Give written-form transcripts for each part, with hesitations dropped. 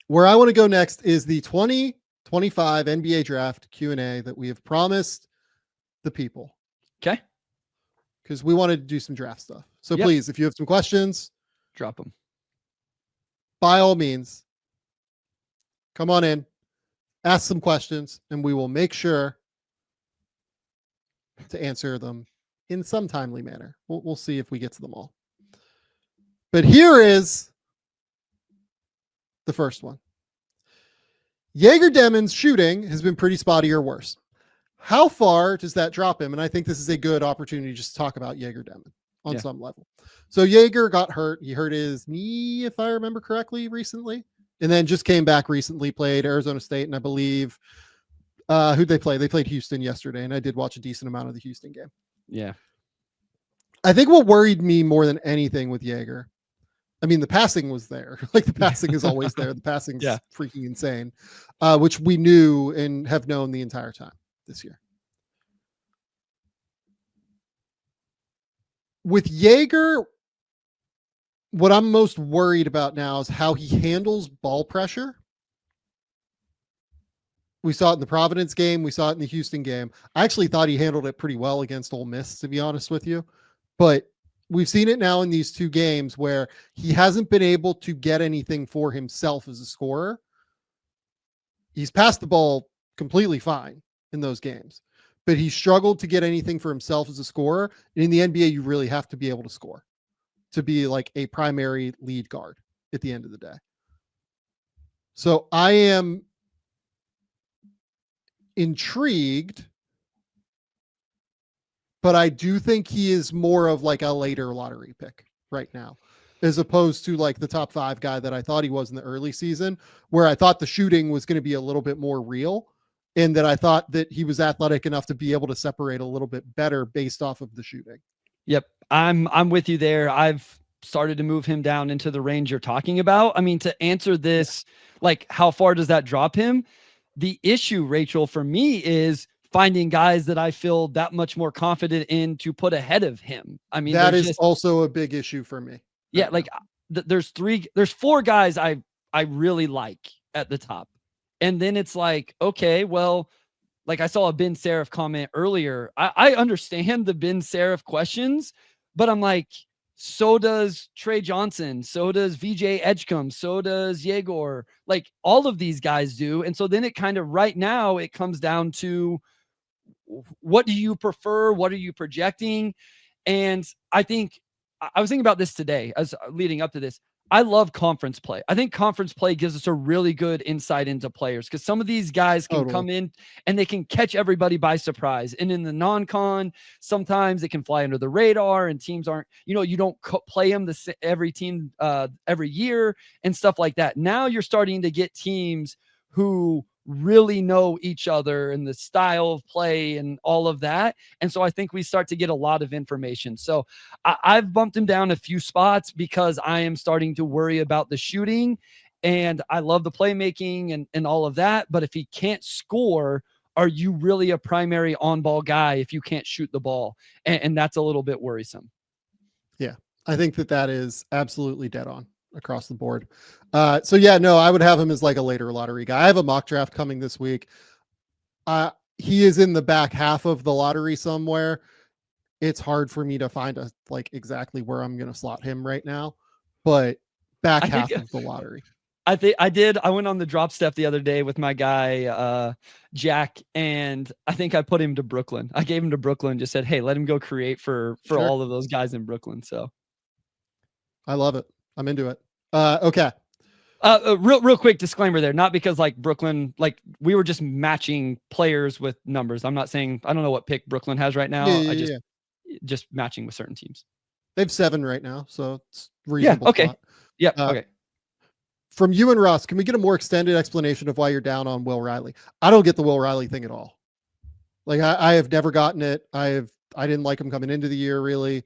Where I want to go next is the 2025 NBA draft Q&A that we have promised the people. Okay. Because we wanted to do some draft stuff. So Yep. please, if you have some questions, Drop them. By all means, come on in, ask some questions, and we will make sure to answer them in some timely manner. We'll see if we get to them all. But here is the first one. Egor Demin's shooting has been pretty spotty or worse. How far does that drop him? And I think this is a good opportunity just to talk about Egor Demin on some level. So Egor got hurt. He hurt his knee, if I remember correctly, recently, and then just came back recently, played Arizona State, and I believe who'd they play? They played Houston yesterday, and I did watch a decent amount of the Houston game. Yeah. I think what worried me more than anything with Egor, I mean, the passing was there. Like, the passing is always there. The passing's freaking insane, which we knew and have known the entire time this year. With Egor, what I'm most worried about now is how he handles ball pressure. We saw it in the Providence game. We saw it in the Houston game. I actually thought he handled it pretty well against Ole Miss, to be honest with you. But we've seen it now in these two games where he hasn't been able to get anything for himself as a scorer. He's passed the ball completely fine in those games, but he struggled to get anything for himself as a scorer. And in the NBA, you really have to be able to score to be like a primary lead guard at the end of the day. So I am intrigued, but I do think he is more of like a later lottery pick right now, as opposed to like the top 5 guy that I thought he was in the early season, where I thought the shooting was going to be a little bit more real, and that I thought that he was athletic enough to be able to separate a little bit better based off of the shooting. Yep. I'm with you there. I've started to move him down into the range you're talking about. I mean, to answer this, like, how far does that drop him? The issue, Rachel, for me is finding guys that I feel that much more confident in to put ahead of him. I mean, that is also a big issue for me. Yeah. Like there's 4 guys I really like at the top. And then it's like, okay, well, like I saw a Ben Seraph comment earlier. I understand the Ben Seraph questions, but I'm like, so does Trey Johnson, so does VJ Edgecombe, so does Egor. Like, all of these guys do. And so then it kind of, right now, it comes down to, what do you prefer? What are you projecting? And I think I was thinking about this today as leading up to this. I love conference play. I think conference play gives us a really good insight into players, because some of these guys can come in and they can catch everybody by surprise. And in the non-con, sometimes it can fly under the radar and teams aren't, you don't play them every team every year and stuff like that. Now you're starting to get teams who really know each other and the style of play and all of that. And so I think we start to get a lot of information. So I've bumped him down a few spots because I am starting to worry about the shooting, and I love the playmaking and all of that. But if he can't score, are you really a primary on-ball guy if you can't shoot the ball? And that's a little bit worrisome. Yeah, I think that is absolutely dead on across the board. So yeah, no, I would have him as like a later lottery guy. I have a mock draft coming this week. He is in the back half of the lottery somewhere. It's hard for me to find like exactly where I'm going to slot him right now, but back half of the lottery. I went on the drop step the other day with my guy, Jack, and I think I put him to Brooklyn. I gave him to Brooklyn, just said, hey, let him go create for all of those guys in Brooklyn. So I love it. I'm into it. Okay. Real quick disclaimer there, not because like Brooklyn, like we were just matching players with numbers. I'm not saying, I don't know what pick Brooklyn has right now. Just matching with certain teams. They have 7 right now, so it's reasonable. Yeah. Okay. Spot. Yeah. Okay. From you and Ross, can we get a more extended explanation of why you're down on Will Riley? I don't get the Will Riley thing at all. Like I have never gotten it. I didn't like him coming into the year, really.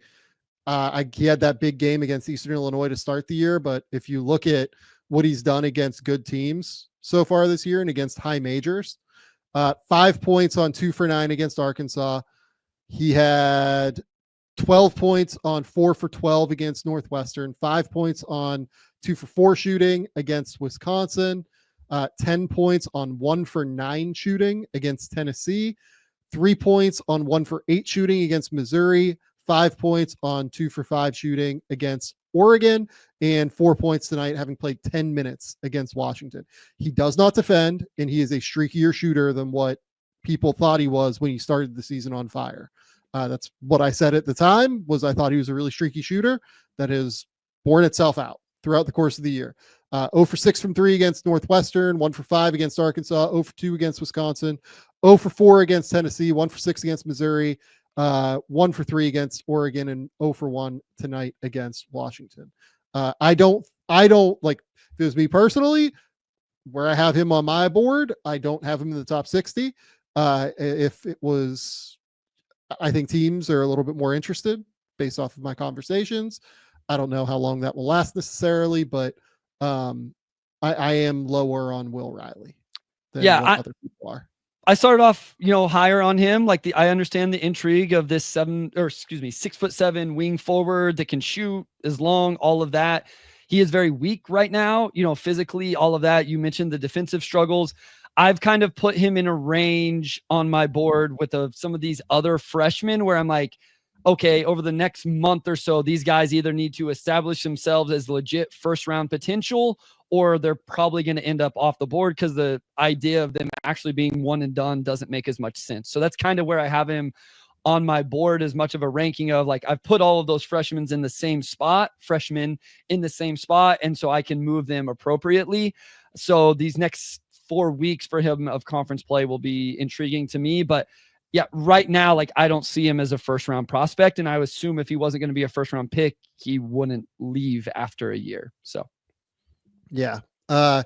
He had that big game against Eastern Illinois to start the year, but if you look at what he's done against good teams so far this year and against high majors, 5 points on 2 for 9 against Arkansas. He had 12 points on 4 for 12 against Northwestern, 5 points on 2 for 4 shooting against Wisconsin, 10 points on 1 for 9 shooting against Tennessee, 3 points on 1 for 8 shooting against Missouri, 5 points on 2 for 5 shooting against Oregon, and 4 points tonight, having played 10 minutes against Washington. He does not defend, and he is a streakier shooter than what people thought he was when he started the season on fire. That's what I said at the time, was I thought he was a really streaky shooter. That has borne itself out throughout the course of the year. 0 for 6 from 3 against Northwestern, 1 for 5 against Arkansas, 0 for 2 against Wisconsin, 0 for 4 against Tennessee, 1 for 6 against Missouri, 1 for 3 against Oregon, and 0 for 1 tonight against Washington. I don't like, if it was me personally, where I have him on my board, I don't have him in the top 60. If it was, I think teams are a little bit more interested based off of my conversations. I don't know how long that will last necessarily, but I am lower on Will Riley than what other people are. I started off, higher on him. Like I understand the intrigue of this 6'7" wing forward that can shoot, is long, all of that. He is very weak right now, physically, all of that. You mentioned the defensive struggles. I've kind of put him in a range on my board with some of these other freshmen where I'm like, okay, over the next month or so, these guys either need to establish themselves as legit first round potential, or they're probably going to end up off the board because the idea of them actually being one and done doesn't make as much sense. So that's kind of where I have him on my board, as much of a ranking of like, I've put all of those freshmen in the same spot, and so I can move them appropriately. So these next 4 weeks for him of conference play will be intriguing to me, but yeah, right now, like I don't see him as a first round prospect. And I would assume if he wasn't going to be a first round pick, he wouldn't leave after a year. So yeah. This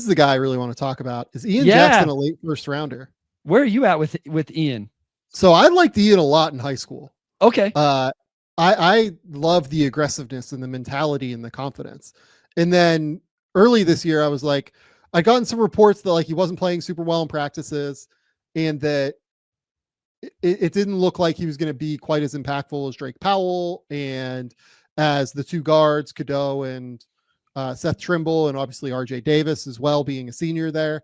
is the guy I really want to talk about. Is Ian Jackson a late first rounder? Where are you at with Ian? So I liked Ian a lot in high school. Okay. I love the aggressiveness and the mentality and the confidence. And then early this year, I was like, I gotten some reports that like he wasn't playing super well in practices, and that it didn't look like he was going to be quite as impactful as Drake Powell and as the two guards, Cadeau and Seth Trimble, and obviously RJ Davis as well, being a senior there.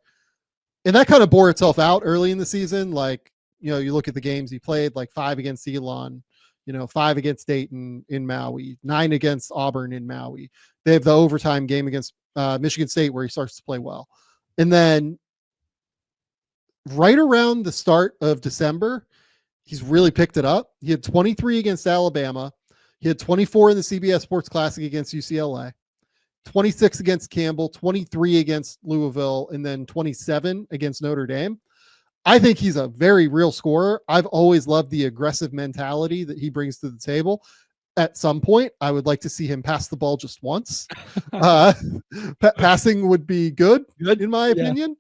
And that kind of bore itself out early in the season. Like, you look at the games he played, like 5 against Elon, 5 against Dayton in Maui, 9 against Auburn in Maui. They have the overtime game against Michigan State where he starts to play well. And then right around the start of December, he's really picked it up. He had 23 against Alabama. He had 24 in the CBS Sports Classic against UCLA, 26 against Campbell, 23 against Louisville, and then 27 against Notre Dame. I think he's a very real scorer. I've always loved the aggressive mentality that he brings to the table. At some point, I would like to see him pass the ball just once. Passing would be good in my opinion.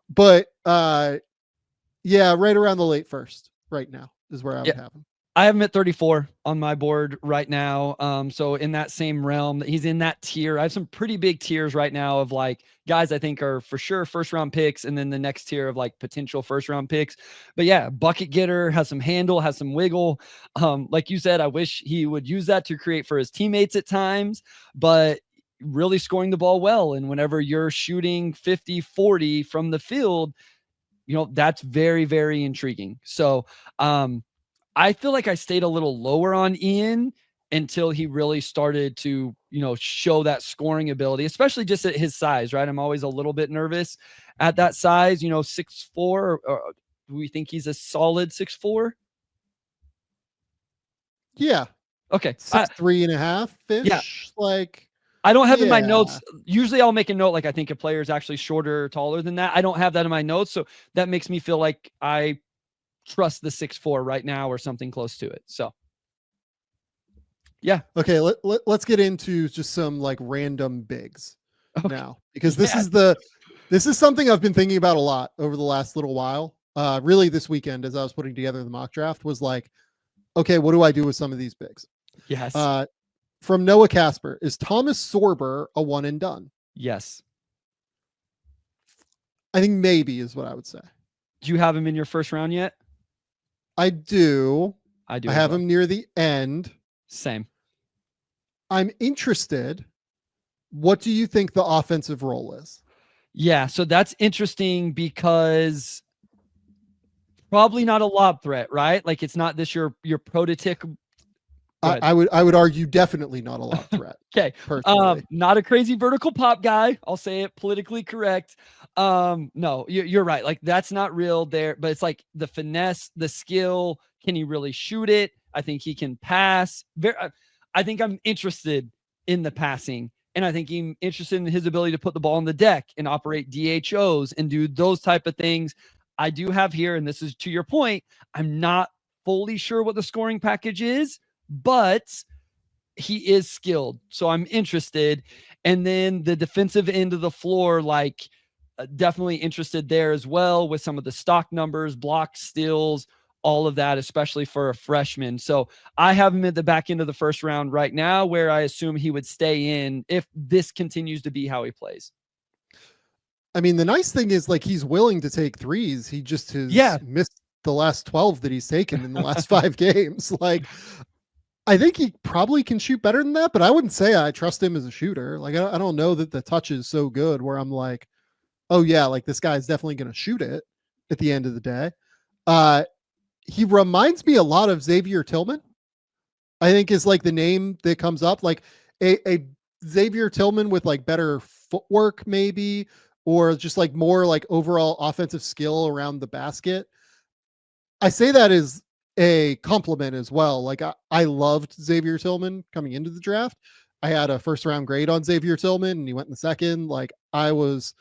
But yeah, right around the late first right now is where I would have him. I have him at 34 on my board right now. So in that same realm, he's in that tier. I have some pretty big tiers right now of like guys I think are for sure first round picks, and then the next tier of like potential first round picks. But yeah, bucket getter, has some handle, has some wiggle. Like you said, I wish he would use that to create for his teammates at times, but really scoring the ball well. And whenever you're shooting 50-40 from the field, that's very, very intriguing. So, I feel like I stayed a little lower on Ian until he really started to, show that scoring ability, especially just at his size, right? I'm always a little bit nervous at that size, 6'4", or do we think he's a solid 6'4"? Yeah. Okay. 6'3.5" Yeah. Like, I don't have in my notes. Usually I'll make a note like I think a player is actually shorter or taller than that. I don't have that in my notes. So that makes me feel like I trust the 6'4" right now or something close to it. So yeah. Okay, let's get into just some like random bigs now, because this is something I've been thinking about a lot over the last little while. Really this weekend as I was putting together the mock draft was like, okay, what do I do with some of these bigs? Yes. From Noah Casper, is Thomas Sorber a one and done? Yes. I think maybe is what I would say. Do you have him in your first round yet? I do. I have him near the end. Same. I'm interested What do you think the offensive role is? Yeah, so that's interesting because probably not a lob threat, right? Like it's not this your prototypical. I would argue definitely not a lob threat. Okay. Personally. Not a crazy vertical pop guy. I'll say it politically correct. No, you're right. Like that's not real there, but it's like the finesse, the skill. Can he really shoot it? I think he can pass. I think I'm interested in the passing, and I think I'm interested in his ability to put the ball on the deck and operate DHOs and do those type of things. I do have here, and this is to your point, I'm not fully sure what the scoring package is, but he is skilled. So I'm interested. And then the defensive end of the floor, like definitely interested there as well with some of the stock numbers, blocks, steals, all of that, especially for a freshman. So I have him at the back end of the first round right now, where I assume he would stay in if this continues to be how he plays. I mean, the nice thing is like he's willing to take threes. He just has missed the last 12 that he's taken in the last 5 games. Like, I think he probably can shoot better than that, but I wouldn't say I trust him as a shooter. Like, I don't know that the touch is so good where I'm like, oh yeah, like this guy's definitely going to shoot it at the end of the day. He reminds me a lot of Xavier Tillman. I think is like the name that comes up, like a Xavier Tillman with like better footwork maybe, or just like more like overall offensive skill around the basket. I say that as a compliment as well. Like I loved Xavier Tillman coming into the draft. I had a first round grade on Xavier Tillman and he went in the second. Like I was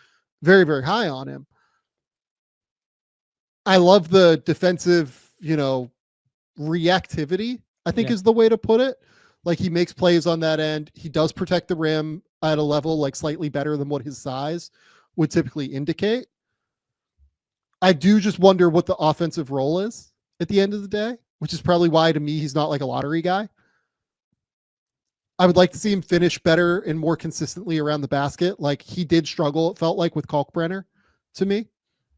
very, very high on him. I love the defensive, reactivity, I think is the way to put it. Like he makes plays on that end. He does protect the rim at a level like slightly better than what his size would typically indicate. I do just wonder what the offensive role is at the end of the day, which is probably why to me he's not like a lottery guy. I would like to see him finish better and more consistently around the basket. Like he did struggle, it felt like, with Kalkbrenner to me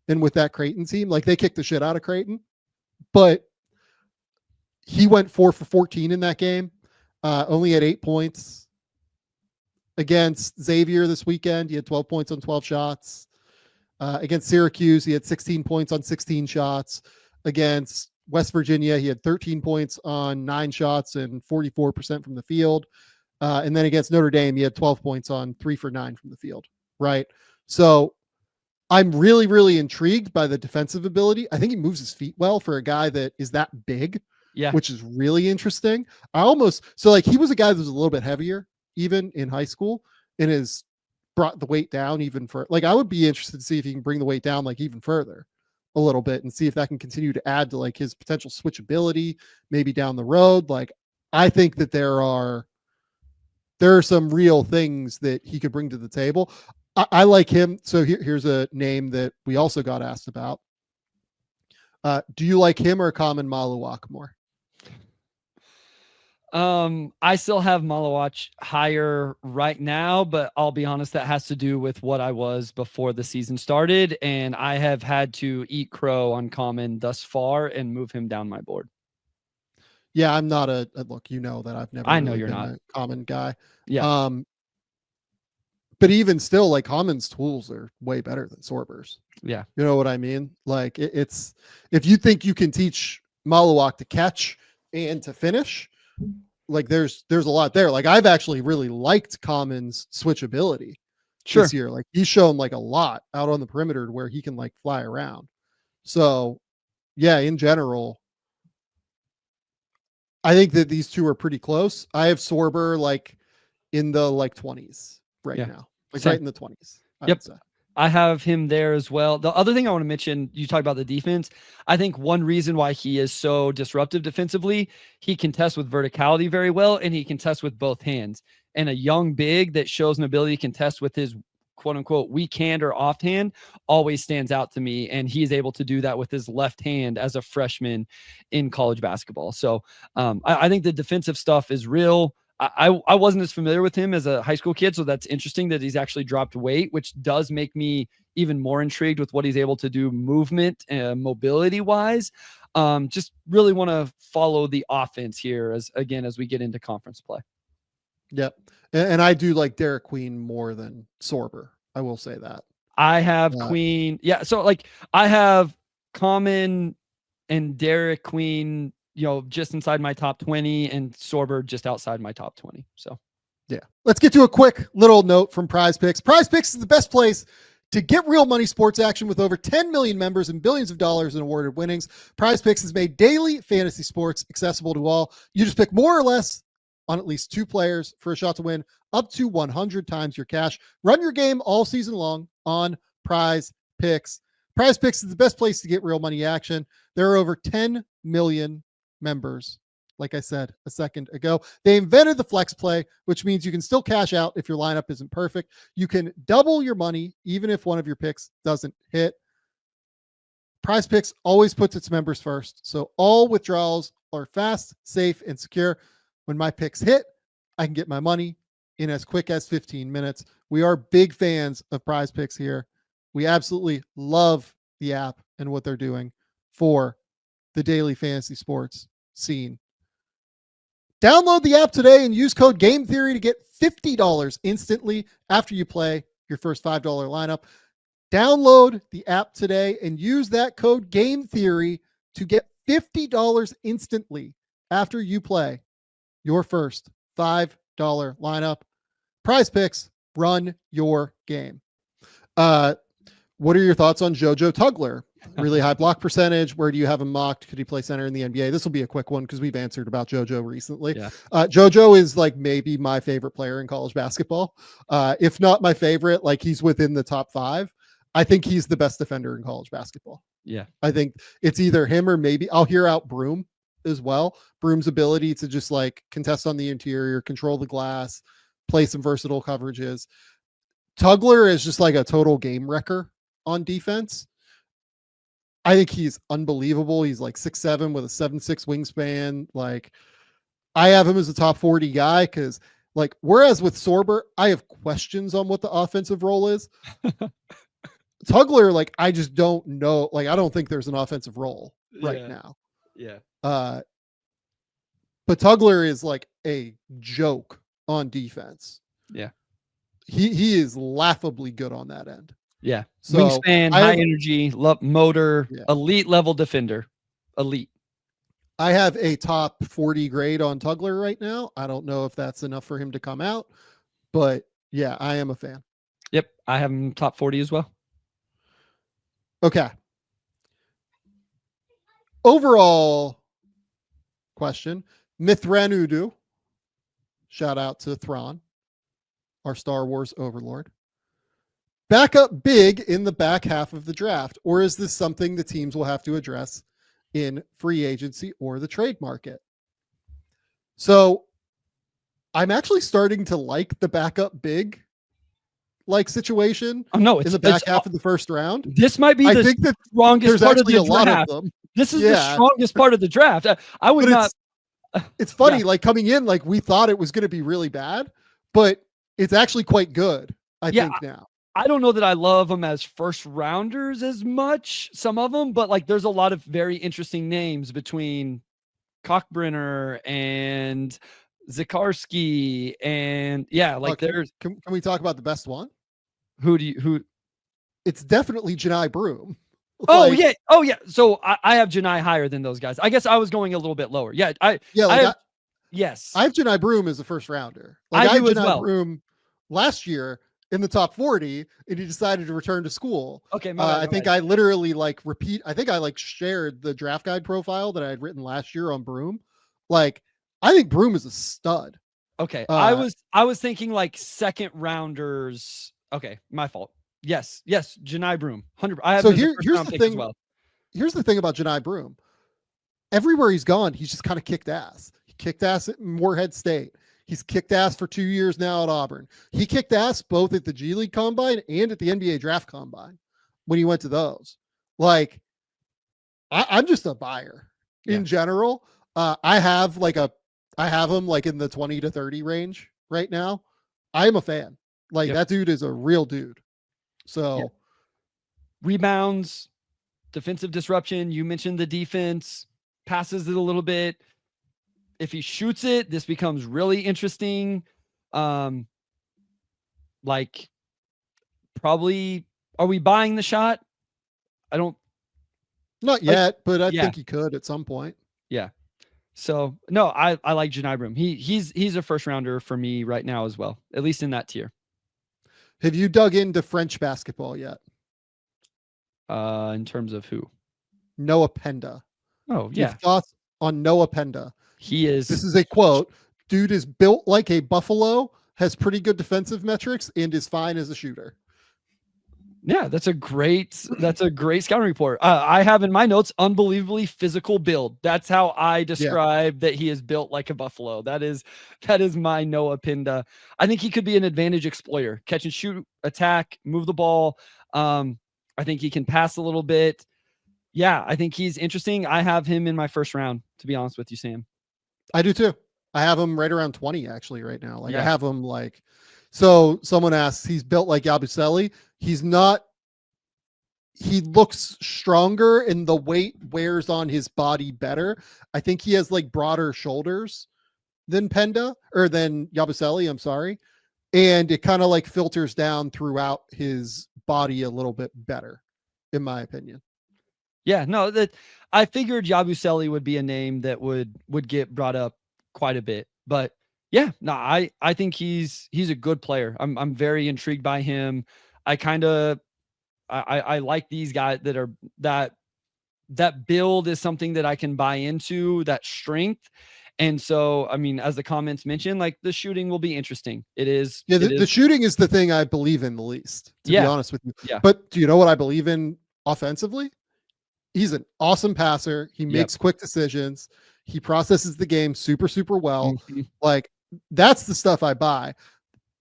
and with that Creighton team. Like they kicked the shit out of Creighton, but he went 4 for 14 in that game. Only had 8 points. Against Xavier this weekend, he had 12 points on 12 shots. Against Syracuse, he had 16 points on 16 shots. Against West Virginia, he had 13 points on 9 shots and 44% from the field. And then against Notre Dame, he had 12 points on 3 for 9 from the field. Right. So I'm really, really intrigued by the defensive ability. I think he moves his feet well for a guy that is that big. Yeah. Which is really interesting. He was a guy that was a little bit heavier even in high school and has brought the weight down even for like, I would be interested to see if he can bring the weight down like even further a little bit and see if that can continue to add to like his potential switchability maybe down the road. Like I think that there are some real things that he could bring to the table. I like him. So here's a name that we also got asked about. Do you like him or Common Maluak more? I still have Malawach higher right now, but I'll be honest, that has to do with what I was before the season started, and I have had to eat crow on Common thus far and move him down my board. Yeah, I'm not a look, that I've never you're been not a Common guy. Yeah. But even still, like Common's tools are way better than Sorber's. Yeah. You know what I mean? Like it's if you think you can teach Maluak to catch and to finish, like there's a lot there. Like I've actually really liked Common's switchability this year. Like he's shown like a lot out on the perimeter where he can like fly around. So yeah, in general, I think that these two are pretty close. I have Sorber like in the like 20s right now, like Same. right in the 20s. Yep. I have him there as well. The other thing I want to mention, you talk about the defense. I think one reason why he is so disruptive defensively, he contests with verticality very well, and he contests with both hands. And a young big that shows an ability to contest with his quote unquote weak hand or off hand always stands out to me. And he is able to do that with his left hand as a freshman in college basketball. So I think the defensive stuff is real. I wasn't as familiar with him as a high school kid, so that's interesting that he's actually dropped weight, which does make me even more intrigued with what he's able to do movement and mobility wise. Just really want to follow the offense here as we get into conference play. Yep. And I do like Derek Queen more than Sorber. I will say that. I have Queen. Yeah. So like I have Common and Derek Queen, just inside my top 20 and Sorber just outside my top 20. So yeah. Let's get to a quick little note from Prize Picks. Prize Picks is the best place to get real money sports action with over 10 million members and billions of dollars in awarded winnings. Prize Picks has made daily fantasy sports accessible to all. You just pick more or less on at least 2 players for a shot to win up to 100 times your cash. Run your game all season long on Prize Picks. Prize Picks is the best place to get real money action. There are over 10 million members. Like I said a second ago, they invented the flex play, which means you can still cash out if your lineup isn't perfect. You can double your money even if one of your picks doesn't hit. Prize Picks always puts its members first, so all withdrawals are fast, safe, and secure. When my picks hit, I can get my money in as quick as 15 minutes. We are big fans of Prize Picks here. We absolutely love the app and what they're doing for the daily fantasy sports scene. Download the app today and use code Game Theory to get $50 instantly after you play your first $5 lineup. Download the app today and use that code Game Theory to get $50 instantly after you play your first $5 lineup. Prize Picks, run your game. What are your thoughts on JoJo Tugler? Really high block percentage. Where do you have him mocked? Could he play center in the NBA? This will be a quick one because we've answered about JoJo recently. Yeah. JoJo is like maybe my favorite player in college basketball. If not my favorite, like he's within the top 5. I think he's the best defender in college basketball. Yeah. I think it's either him or maybe I'll hear out Broome as well. Broome's ability to just like contest on the interior, control the glass, play some versatile coverages. Tugler is just like a total game wrecker on defense. I think he's unbelievable. He's like 6'7" with a 7'6" wingspan. Like I have him as a top 40 guy because like, whereas with Sorber, I have questions on what the offensive role is. Tugler, like, I just don't know. Like, I don't think there's an offensive role right now. Yeah. But Tugler is like a joke on defense. Yeah. He is laughably good on that end. Yeah. So wingspan, high energy, motor, elite level defender. Elite. I have a top 40 grade on Tugler right now. I don't know if that's enough for him to come out, but yeah, I am a fan. Yep. I have him top 40 as well. Okay. Overall question, Mithranudu. Shout out to Thrawn, our Star Wars overlord. Back up big in the back half of the draft, or is this something the teams will have to address in free agency or the trade market? So I'm actually starting to like the backup big like situation. Oh no, in the back half of the first round. This might be the strongest part of the draft. Lot of them. This is the strongest part of the draft. I would not. It's funny, like coming in, like we thought it was going to be really bad, but it's actually quite good. I think now. I don't know that I love them as first rounders as much, some of them, but like there's a lot of very interesting names between Kalkbrenner and Zikarsky and there's. Can we talk about the best one? Who? It's definitely Johni Broome. Oh yeah. So I have Johni higher than those guys. I guess I was going a little bit lower. Yeah. Yes. I have Johni Broome as a first rounder. Like, I do have as well. Broome last year in the top 40, and he decided to return to school. Okay. I think I literally I think I shared the draft guide profile that I had written last year on Broome. Like, I think Broome is a stud. Okay. I was thinking like second rounders. Okay. My fault. Yes. Johni Broome. 100. I have so here's the thing. As well. Here's the thing about Johni Broome. Everywhere he's gone, he's just kind of kicked ass. He kicked ass at Morehead State. He's kicked ass for 2 years now at Auburn. He kicked ass both at the G League Combine and at the NBA Draft Combine when he went to those. Like, I'm just a buyer in general. I have him like in the 20 to 30 range right now. I am a fan. Like that dude is a real dude. So rebounds, defensive disruption. You mentioned the defense, passes it a little bit. If he shoots it, this becomes really interesting. Like probably, are we buying the shot? I don't. Not yet, but I yeah. think he could at some point. Yeah. So no, I like Johni Broome. He's a first rounder for me right now as well, at least in that tier. Have you dug into French basketball yet? In terms of who? Noah Penda. Oh Do you yeah, have thoughts on Noah Penda? he is. This is a quote. Dude is built like a buffalo, has pretty good defensive metrics, and is fine as a shooter. Yeah, that's a great scouting report. I have in my notes, unbelievably physical build. That's how I describe that he is built like a buffalo. That is my Noah Penda. I think he could be an advantage exploiter, catch and shoot, attack, move the ball. I think he can pass a little bit. Yeah, I think he's interesting. I have him in my first round, to be honest with you, Sam. I do too. I have him right around 20 actually right now. Like Yeah. I have him like, so someone asks, he's built like Yabusele. He's not, he looks stronger and the weight wears on his body better. I think he has like broader shoulders than Penda or than Yabusele. I'm sorry. And it kind of like filters down throughout his body a little bit better, in my opinion. Yeah, no, that I figured Yabusele would be a name that would get brought up quite a bit, but yeah, no, I think he's a good player. I'm very intrigued by him. I like these guys that are that build is something that I can buy into, that strength. And so, I mean, as the comments mentioned, like the shooting will be interesting. It is. Yeah, the shooting is the thing I believe in the least, to be honest with you. Yeah. But do you know what I believe in offensively? He's an awesome passer. He makes quick decisions. He processes the game super, super well. Mm-hmm. Like that's the stuff I buy.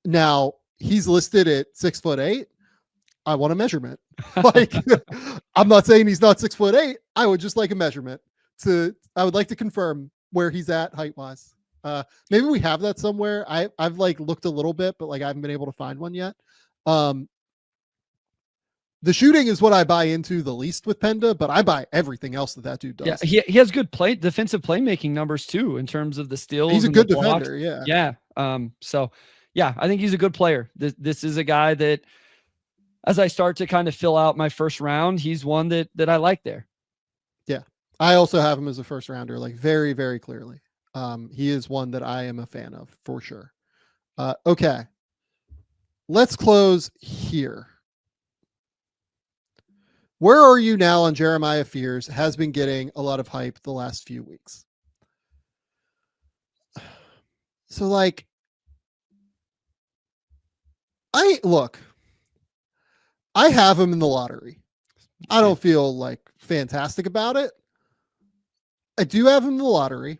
Now he's listed at 6'8". I want a measurement. Like I'm not saying he's not 6'8". I would just like a measurement I would like to confirm where he's at height wise. Maybe we have that somewhere. I've like looked a little bit, but like I haven't been able to find one yet. The shooting is what I buy into the least with Penda, but I buy everything else that dude does. Yeah, he has good defensive playmaking numbers too, in terms of the steals. He's a good defender. Yeah. Yeah. So yeah, I think he's a good player. This is a guy that, as I start to kind of fill out my first round, he's one that I like there. Yeah. I also have him as a first rounder, like very, very clearly. He is one that I am a fan of for sure. Okay. Let's close here. Where are you now on Jeremiah Fears? Has been getting a lot of hype the last few weeks. So like, I have him in the lottery. I don't feel like fantastic about it. I do have him in the lottery.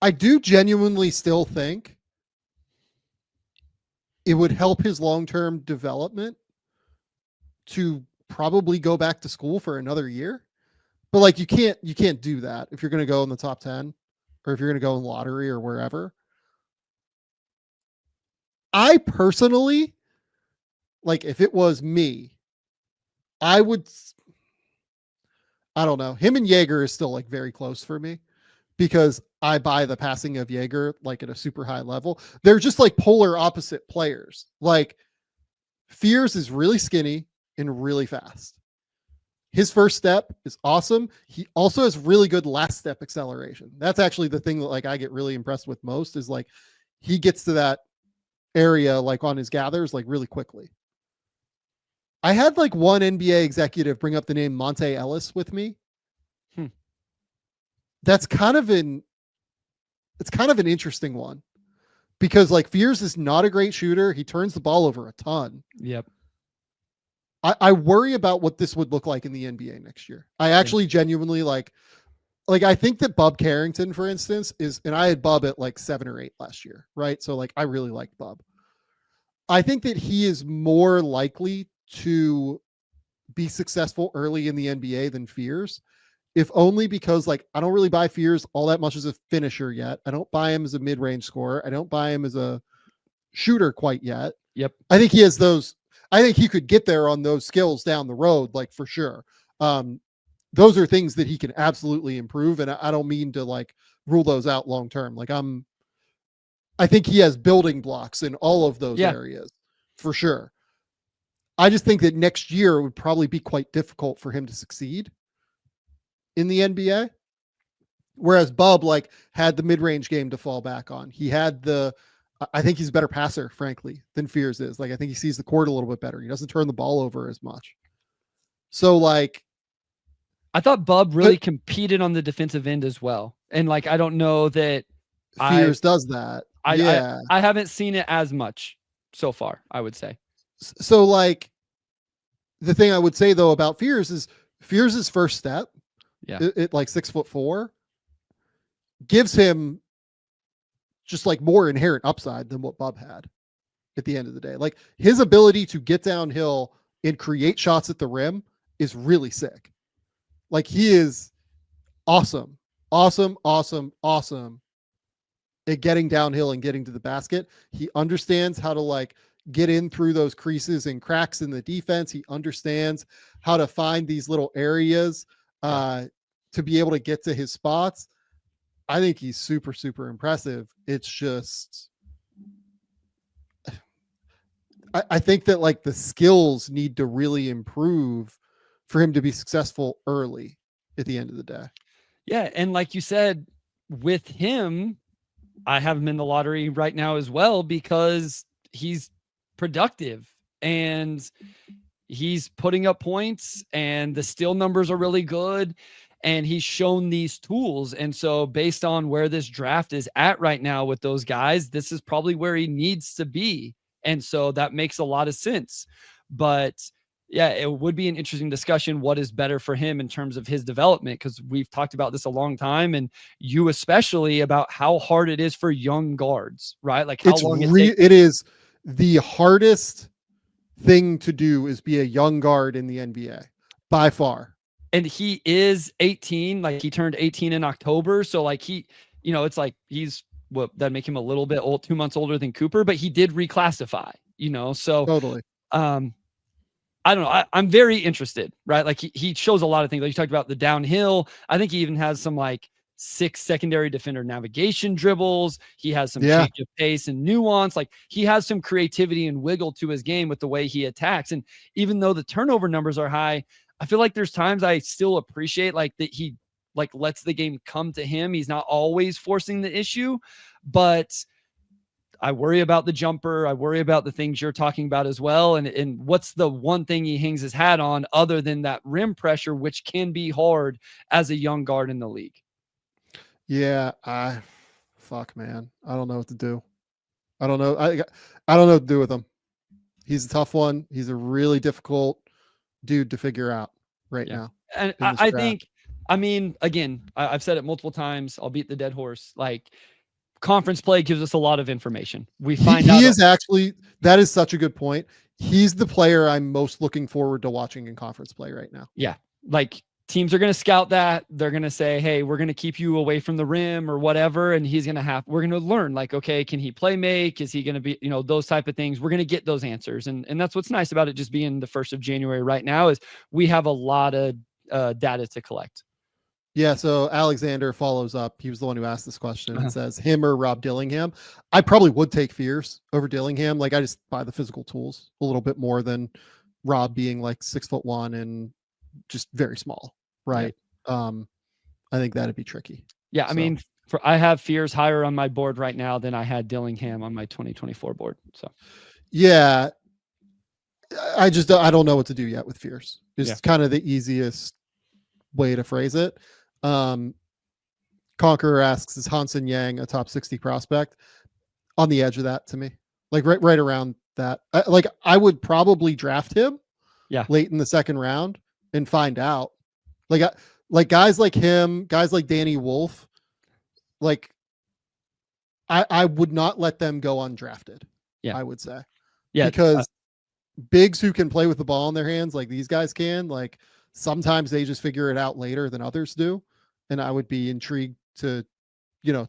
I do genuinely still think it would help his long-term development to probably go back to school for another year. But like you can't do that if you're going to go in the top 10 or if you're going to go in lottery or wherever. I personally, like if it was me, I don't know. Him and Egor is still like very close for me because I buy the passing of Egor like at a super high level. They're just like polar opposite players. Like Fears is really skinny and really fast. His first step is awesome. He also has really good last step acceleration. That's actually the thing that like I get really impressed with most is like he gets to that area like on his gathers like really quickly. I had like one NBA executive bring up the name Monte Ellis with me. That's kind of an interesting one because like Fears is not a great shooter. He turns the ball over a ton. Yep. I worry about what this would look like in the NBA next year. I actually genuinely like I think that Bub Carrington, for instance, and I had Bub at like 7 or 8 last year, right? So like I really like Bub. I think that he is more likely to be successful early in the NBA than Fears, if only because like I don't really buy Fears all that much as a finisher yet. I don't buy him as a mid-range scorer. I don't buy him as a shooter quite yet. Yep. I think he has those. I think he could get there on those skills down the road, like for sure. Those are things that he can absolutely improve. And I don't mean to like rule those out long term. Like I think he has building blocks in all of those areas for sure. I just think that next year it would probably be quite difficult for him to succeed in the NBA. Whereas Bub like had the mid-range game to fall back on. He had I think he's a better passer, frankly, than Fears is. Like, I think he sees the court a little bit better. He doesn't turn the ball over as much. So like, I thought Bub really competed on the defensive end as well. And like, I don't know that Fears does that. I haven't seen it as much so far, I would say. So like, the thing I would say though about Fears' first step, it like 6'4", gives him just like more inherent upside than what Bub had at the end of the day. Like, his ability to get downhill and create shots at the rim is really sick. Like, he is awesome at getting downhill and getting to the basket. He understands how to like get in through those creases and cracks in the defense. He understands how to find these little areas to be able to get to his spots. I think he's super, super impressive. It's just, I think that like the skills need to really improve for him to be successful early at the end of the day. Yeah. And like you said, with him, I have him in the lottery right now as well, because he's productive and he's putting up points and the steal numbers are really good. And he's shown these tools. And so based on where this draft is at right now with those guys, this is probably where he needs to be. And so that makes a lot of sense. But yeah, it would be an interesting discussion. What is better for him in terms of his development? Because we've talked about this a long time, and you especially, about how hard it is for young guards, right? Like how long it is the hardest thing to do is be a young guard in the NBA by far. And he is 18, like he turned 18 in October. So like he, it's like he's that make him a little bit old, 2 months older than Cooper, but he did reclassify, so totally. I don't know. I'm very interested, right? Like he shows a lot of things. Like you talked about the downhill. I think he even has some like 6 secondary defender navigation dribbles. He has some change of pace and nuance. Like he has some creativity and wiggle to his game with the way he attacks. And even though the turnover numbers are high, I feel like there's times I still appreciate like that he like lets the game come to him. He's not always forcing the issue, but I worry about the jumper. I worry about the things you're talking about as well. And what's the one thing he hangs his hat on other than that rim pressure, which can be hard as a young guard in the league? Yeah, fuck, man. I don't know what to do. I don't know. I don't know what to do with him. He's a tough one. He's a really difficult dude to figure out right now. And I think, I mean, again, I've said it multiple times. I'll beat the dead horse. Like, conference play gives us a lot of information. We find out. He is actually, that is such a good point. He's the player I'm most looking forward to watching in conference play right now. Yeah. Like, teams are going to scout that. They're going to say, hey, we're going to keep you away from the rim or whatever. And we're going to learn like, okay, can he play make? Is he going to be, those type of things. We're going to get those answers. And that's what's nice about it just being the 1st of January right now is we have a lot of data to collect. Yeah. So Alexander follows up. He was the one who asked this question and says him or Rob Dillingham. I probably would take Fears over Dillingham. Like, I just buy the physical tools a little bit more than Rob being like 6'1" and just very small. Right. Yeah. I think that'd be tricky. Yeah. I mean, I have Fears higher on my board right now than I had Dillingham on my 2024 board. So, yeah, I don't know what to do yet with Fears. It's kind of the easiest way to phrase it. Conqueror asks, is Hansen Yang a top 60 prospect? On the edge of that to me, like right around that. I would probably draft him late in the 2nd round and find out. Like guys like him, guys like Danny Wolf, like I would not let them go undrafted. Yeah, I would say. Yeah, because bigs who can play with the ball in their hands like these guys can, like sometimes they just figure it out later than others do. And I would be intrigued to,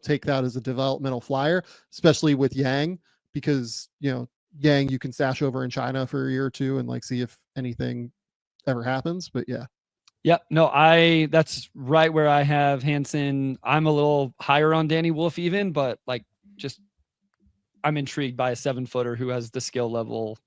take that as a developmental flyer, especially with Yang, because, Yang you can stash over in China for a year or two and like see if anything ever happens. But yeah. Yep. No, that's right where I have Hansen. I'm a little higher on Danny Wolf even, but like just I'm intrigued by a 7-footer who has the skill level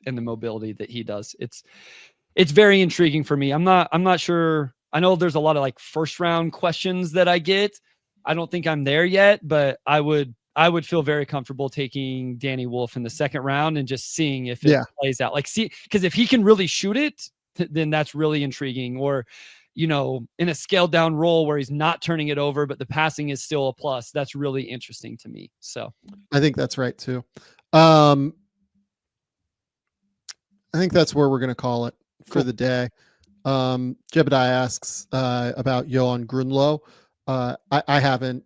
and the mobility that he does. It's very intriguing for me. I'm not sure. I know there's a lot of like first round questions that I get. I don't think I'm there yet, but I would feel very comfortable taking Danny Wolf in the second round and just seeing if it plays out. Like, see, because if he can really shoot it, then that's really intriguing. Or, you know, in a scaled down role where he's not turning it over, but the passing is still a plus. That's really interesting to me. So I think that's right too. I think that's where we're going to call it for the day. Jebediah asks about Johan Grunlow. I haven't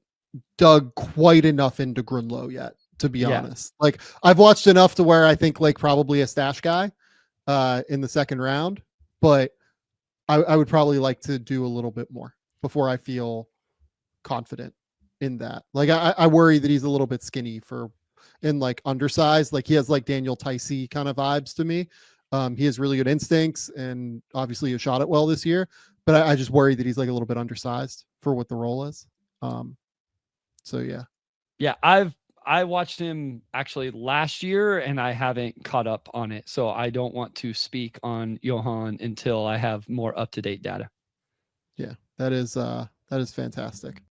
dug quite enough into Grunlow yet, to be honest. Like, I've watched enough to where I think like probably a stash guy in the second round, but I would probably like to do a little bit more before I feel confident in that. Like, I worry that he's a little bit skinny and like undersized. Like, he has like Daniel Ticey kind of vibes to me. He has really good instincts and obviously has shot it well this year, but I just worry that he's like a little bit undersized for what the role is. So yeah. I watched him actually last year and I haven't caught up on it. So I don't want to speak on Johan until I have more up-to-date data. Yeah, that is fantastic.